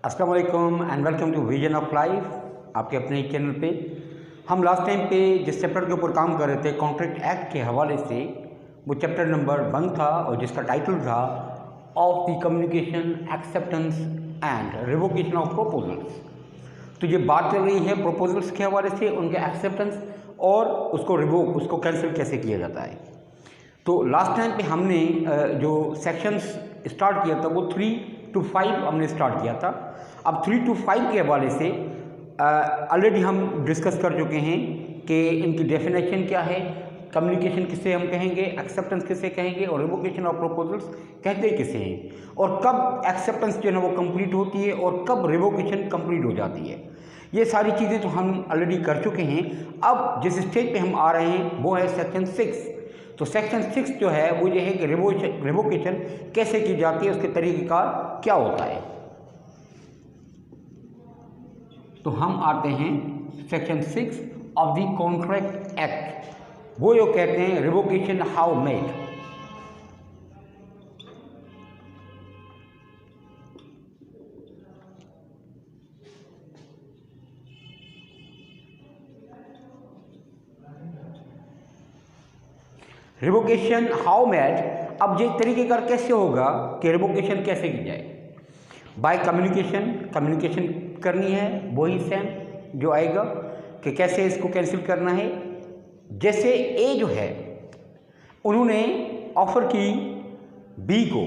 अस्सलाम वालेकुम and welcome to Vision of Life. आपके अपने चैनल पे हम लास्ट टाइम पे जिस चैप्टर के ऊपर काम कर रहे थे कॉन्ट्रैक्ट एक्ट के हवाले से, वो चैप्टर नंबर 1 था और जिसका टाइटल था of the communication acceptance and revocation of proposals. तो ये बात चल रही है प्रपोजल्स के हवाले से, उनके एक्सेप्टेंस और उसको रिवोक, उसको कैंसिल कैसे किया जाता है। तो लास्ट टाइम पे हमने जो सेक्शंस स्टार्ट किया था वो 3 to 5 हमने स्टार्ट किया था। अब 3 to 5 के हवाले से ऑलरेडी हम डिस्कस कर चुके हैं कि इनकी डेफिनेशन क्या है, कम्युनिकेशन किसे हम कहेंगे, एक्सेप्टेंस किसे कहेंगे और रिवोकेशन ऑफ प्रपोजल्स कहते किसे हैं, और कब एक्सेप्टेंस जो है वो कंप्लीट होती है और कब रिवोकेशन कंप्लीट हो जाती है। ये सारी चीज़ें तो हम ऑलरेडी कर चुके हैं। अब जिस स्टेज पे हम आ रहे हैं वो है सेक्शन 6। तो सेक्शन 6 जो है वो ये है कि रिवोकेशन कैसे की जाती है, उसके तरीक़ेकार क्या होता है। तो हम आते हैं section 6 of the contract act. वो जो कहते हैं revocation how made. Revocation how made. अब ये तरीक़ेकार कैसे होगा कि रिवोकेशन कैसे की जाए। बाय कम्युनिकेशन करनी है, वही सेम जो आएगा कि कैसे इसको कैंसिल करना है। जैसे ए जो है उन्होंने ऑफ़र की बी को,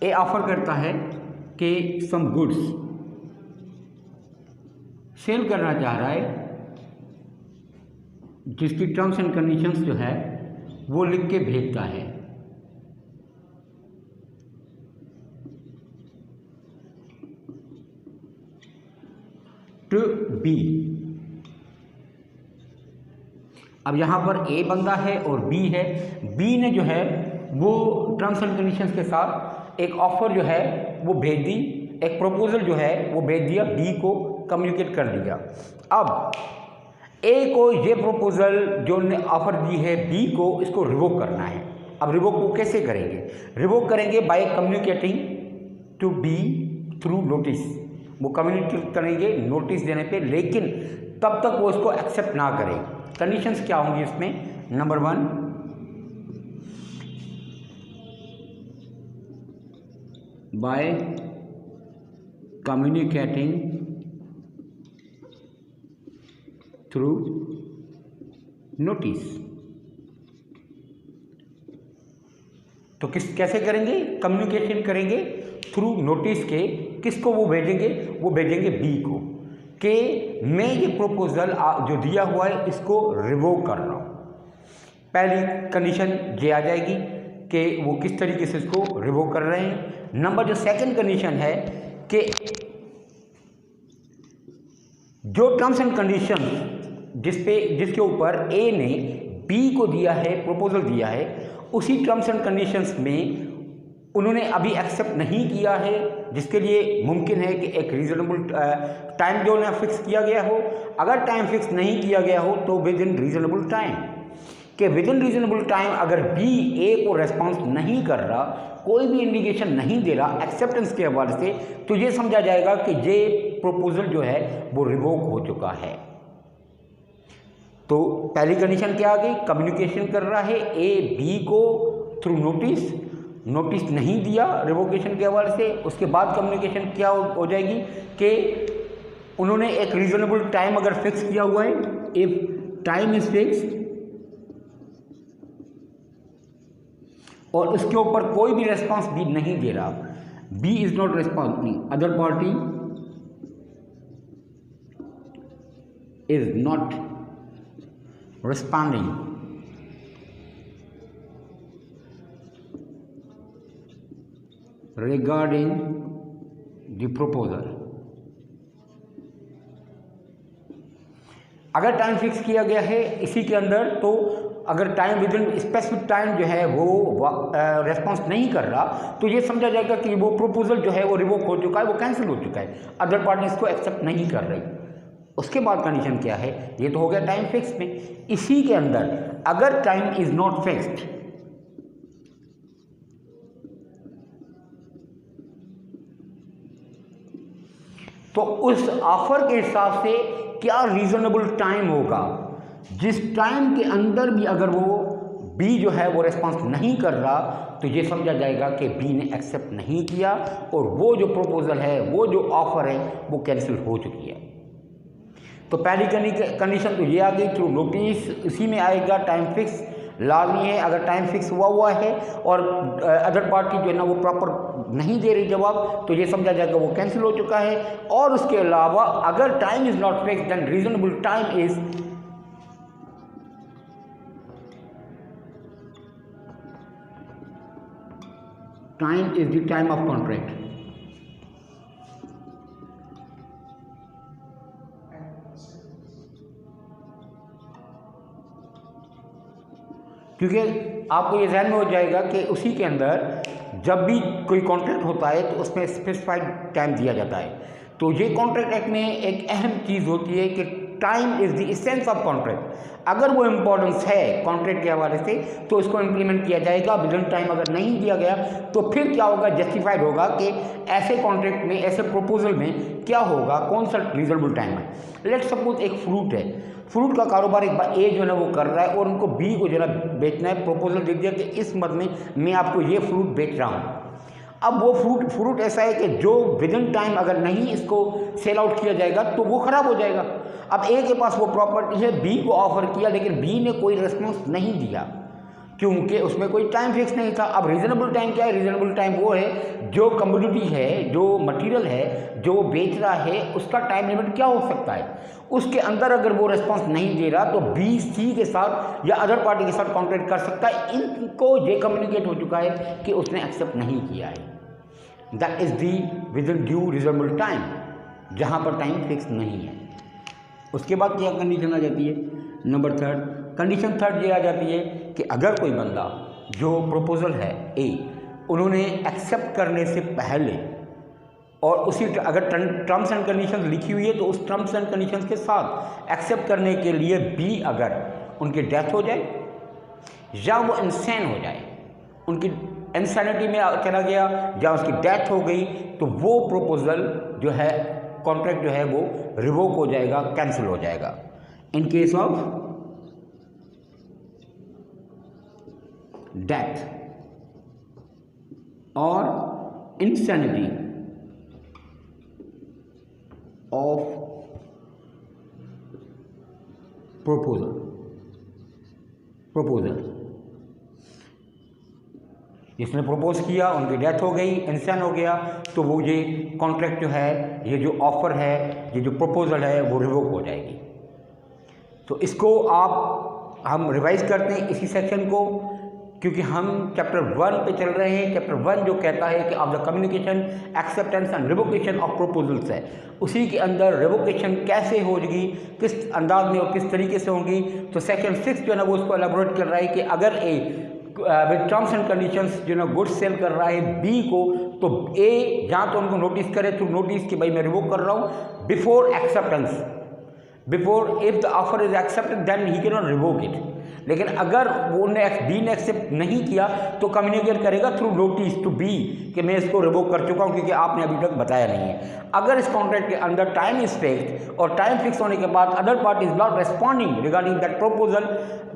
ए ऑफ़र करता है कि सम गुड्स सेल करना चाह रहा है, जिसकी टर्म्स एंड कंडीशंस जो है वो लिख के भेजता है। To B. अब यहाँ पर ए बंदा है और बी है। बी ने जो है वो टर्म्स एंड कंडीशंस के साथ एक ऑफ़र जो है वो भेज दी, एक प्रपोजल जो है वो भेज दिया, बी को कम्युनिकेट कर दिया। अब ए को ये प्रपोजल जो ने ऑफ़र दी है बी को, इसको रिवोक करना है। अब रिवोक को कैसे करेंगे? रिवोक करेंगे by communicating to B through notice. वो कम्युनिकेट करेंगे नोटिस देने पे, लेकिन तब तक वो इसको एक्सेप्ट ना करें। कंडीशंस क्या होंगी इसमें? Number 1, by communicating through notice. तो कैसे करेंगे? कम्युनिकेशन करेंगे थ्रू नोटिस के। किसको वो भेजेंगे? वो भेजेंगे बी को कि मैं ये प्रपोजल जो दिया हुआ है इसको रिवोक कर रहा हूँ। पहली कंडीशन ये आ जाएगी कि वो किस तरीके से इसको रिवोक कर रहे हैं। नंबर जो सेकंड कंडीशन है कि जो टर्म्स एंड कंडीशन जिसके ऊपर ए ने बी को दिया है, प्रपोजल दिया है, उसी टर्म्स एंड कंडीशंस में उन्होंने अभी एक्सेप्ट नहीं किया है, जिसके लिए मुमकिन है कि एक रीज़नेबल टाइम जो उन्हें फिक्स किया गया हो। अगर टाइम फिक्स नहीं किया गया हो तो विद इन रीज़नेबल टाइम, कि विद इन रीज़नेबल टाइम अगर बी ए को रेस्पॉन्स नहीं कर रहा, कोई भी इंडिकेशन नहीं दे रहा एक्सेप्टेंस के हवाले से, तो ये समझा जाएगा कि ये प्रपोजल जो है वो रिवोक हो चुका है। तो पहली कंडीशन क्या आ गई? कम्युनिकेशन कर रहा है ए बी को थ्रू नोटिस नहीं दिया रिवोकेशन के हवाले से। उसके बाद कम्युनिकेशन क्या हो जाएगी कि उन्होंने एक रीजनेबल टाइम अगर फिक्स किया हुआ है, इफ टाइम इज फिक्स्ड, और उसके ऊपर कोई भी रेस्पॉन्स बी नहीं दे रहा, B is not responsing, other party is not responding, regarding the proposal। अगर टाइम फिक्स किया गया है इसी के अंदर, तो अगर time within specific time जो है वो रेस्पॉन्स नहीं कर रहा, तो ये समझा जाएगा कि वो प्रपोजल जो है वो रिवोक हो चुका है, वो कैंसिल हो चुका है, अदर पार्टी इसको एक्सेप्ट नहीं कर रही। उसके बाद कंडीशन क्या है? ये तो हो गया टाइम फिक्स में। इसी के अंदर अगर टाइम इज नॉट फिक्स्ड, तो उस ऑफ़र के हिसाब से क्या रीज़नेबल टाइम होगा, जिस टाइम के अंदर भी अगर वो बी जो है वो रिस्पॉन्स नहीं कर रहा तो ये समझा जाएगा कि बी ने एक्सेप्ट नहीं किया और वो जो प्रपोज़ल है, वो जो ऑफ़र है वो कैंसिल हो चुकी है। तो पहली कंडीशन तो ये आ गई, थ्रू नोटिस इसी में आएगा, टाइम फिक्स लाजमी है। अगर टाइम फिक्स हुआ है और अदर पार्टी जो है ना वो प्रॉपर नहीं दे रही जवाब, तो ये समझा जाएगा वो कैंसिल हो चुका है। और उसके अलावा अगर time is not fix then reasonable time is the time of contract. क्योंकि आपको ये ध्यान में हो जाएगा कि उसी के अंदर जब भी कोई कॉन्ट्रैक्ट होता है तो उसमें स्पेसिफाइड टाइम दिया जाता है। तो ये कॉन्ट्रैक्ट एक्ट में एक अहम चीज़ होती है कि time is the essence of contract. अगर वो इम्पोर्टेंस है कॉन्ट्रैक्ट के हवाले से तो इसको इम्प्लीमेंट किया जाएगा विदिन टाइम। अगर नहीं दिया गया तो फिर क्या होगा, जस्टिफाइड होगा कि ऐसे कॉन्ट्रैक्ट में, ऐसे प्रपोजल में क्या होगा, कौन सा रीजनेबल टाइम है। लेट्स सपोज एक फ्रूट है, फ्रूट का कारोबार एक बार ए जो है ना वो कर रहा है और उनको बी को जो है ना बेचना है। प्रपोजल दे दिया कि इस मद में मैं आपको ये फ्रूट बेच रहा हूँ। अब वो फ्रूट ऐसा है कि जो विदिन टाइम अगर नहीं इसको सेल आउट किया जाएगा तो वो ख़राब हो जाएगा। अब ए के पास वो प्रॉपर्टी है, बी को ऑफर किया लेकिन बी ने कोई रिस्पॉन्स नहीं दिया क्योंकि उसमें कोई टाइम फिक्स नहीं था। अब रीज़नेबल टाइम क्या है? रीज़नेबल टाइम वो है जो कमोडिटी है, जो मटेरियल है, जो बेच रहा है, उसका टाइम लिमिट क्या हो सकता है। उसके अंदर अगर वो रिस्पॉन्स नहीं दे रहा तो बी सी के साथ या अदर पार्टी के साथ कॉन्ट्रैक्ट कर सकता है। इनको ये कम्युनिकेट हो चुका है कि उसने एक्सेप्ट नहीं किया है। That is the within due reasonable time, जहाँ पर टाइम फिक्स नहीं है। उसके बाद क्या कंडीशन आ जाती है? नंबर थर्ड, कंडीशन थर्ड ये आ जाती है कि अगर कोई बंदा जो प्रपोजल है ए, उन्होंने एक्सेप्ट करने से पहले और उसी अगर टर्म्स एंड कंडीशंस लिखी हुई है तो उस टर्म्स एंड कंडीशंस के साथ एक्सेप्ट करने के लिए बी अगर उनकी डेथ हो जाए या वो इंसैन हो जाए, उनकी इंसैनिटी में चला गया या उसकी डेथ हो गई, तो वो प्रपोजल जो है, कॉन्ट्रैक्ट जो है वो रिवोक हो जाएगा, कैंसिल हो जाएगा। इन केस ऑफ डेथ और इंसैनिटी ऑफ प्रपोजल जिसने प्रपोज किया उनकी डेथ हो गई, इंसान हो गया, तो वो ये कॉन्ट्रैक्ट जो है, ये जो ऑफ़र है, ये जो प्रपोजल है वो रिवोक हो जाएगी। तो इसको हम रिवाइज करते हैं इसी सेक्शन को, क्योंकि हम चैप्टर 1 पे चल रहे हैं। चैप्टर 1 जो कहता है कि of the communication, acceptance and revocation of proposals है, उसी के अंदर रिवोकेशन कैसे होगी, किस अंदाज में और किस तरीके से होगी। तो सेक्शन 6 जो है ना वो उसको एलाबोरेट कर रहा है कि अगर ए विद टर्म्स एंड कंडीशंस जो ना गुड्स सेल कर रहा है बी को, तो ए जहाँ तो उनको नोटिस करे थ्रू नोटिस कि भाई मैं रिवोक कर रहा हूँ before acceptance, before if the offer is accepted then he can not revoke it. लेकिन अगर वो बी ने एक्सेप्ट नहीं किया तो कम्युनिकेट करेगा थ्रू नोटिस टू बी कि मैं इसको रिवोक कर चुका हूँ क्योंकि आपने अभी तक बताया नहीं है। अगर इस कॉन्ट्रैक्ट के अंदर टाइम इज फिक्स्ड और टाइम फिक्स होने के बाद other party is not responding regarding that proposal,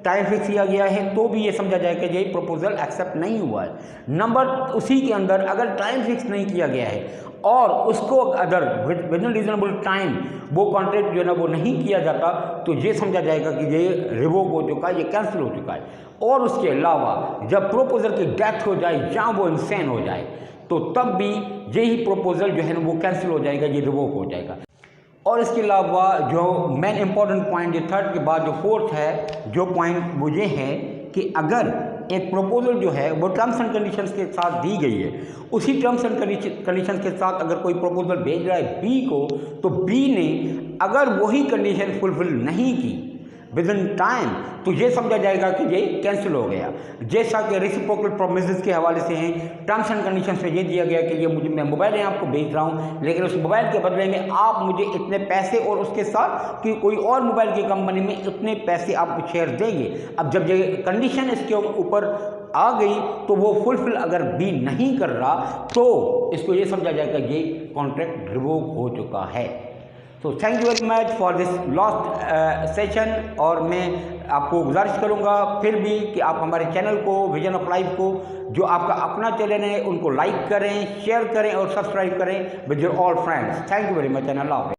time fix किया गया है, तो भी ये समझा जाए कि ये प्रपोजल एक्सेप्ट नहीं हुआ है। नंबर उसी के अंदर अगर टाइम फिक्स नहीं किया गया है और उसको अगर विद इन रीजनेबल टाइम वो कॉन्ट्रैक्ट जो है ना वो नहीं किया जाता, तो ये समझा जाएगा कि ये रिवोक हो चुका है, ये कैंसिल हो चुका है। और उसके अलावा जब प्रपोजल की डेथ हो जाए या वो इंसैन हो जाए, तो तब भी यही प्रपोजल जो है ना वो कैंसिल हो जाएगा, ये रिवोक हो जाएगा। और इसके अलावा जो मेन इंपॉर्टेंट पॉइंट ये थर्ड के बाद जो फोर्थ है, जो पॉइंट वो ये है कि अगर एक प्रपोजल जो है वो टर्म्स एंड कंडीशंस के साथ दी गई है, उसी टर्म्स एंड कंडीशंस के साथ अगर कोई प्रपोजल भेज रहा है बी को, तो बी ने अगर वही कंडीशन फुलफिल नहीं की विद इन टाइम, तो ये समझा जाएगा कि ये कैंसिल हो गया। जैसा कि रेसिप्रोकल प्रोमिसेस के हवाले से हैं, टर्म्स एंड कंडीशंस में ये दिया गया कि मैं मोबाइल यहाँ आपको बेच रहा हूँ, लेकिन उस मोबाइल के बदले में आप मुझे इतने पैसे और उसके साथ कि कोई और मोबाइल की कंपनी में इतने पैसे आप शेयर देंगे। अब जब ये कंडीशन इसके ऊपर आ गई तो वो फुलफिल अगर बी नहीं कर रहा तो इसको ये समझा जाएगा ये कॉन्ट्रैक्ट रिवोक हो चुका है। तो thank you very much for this last session. और मैं आपको गुजारिश करूंगा फिर भी कि आप हमारे चैनल को, विजन ऑफ लाइफ को, जो आपका अपना चैनल है, उनको लाइक करें, शेयर करें और सब्सक्राइब करें with your all friends. Thank you very much and अल्लाह हाफ़िज़।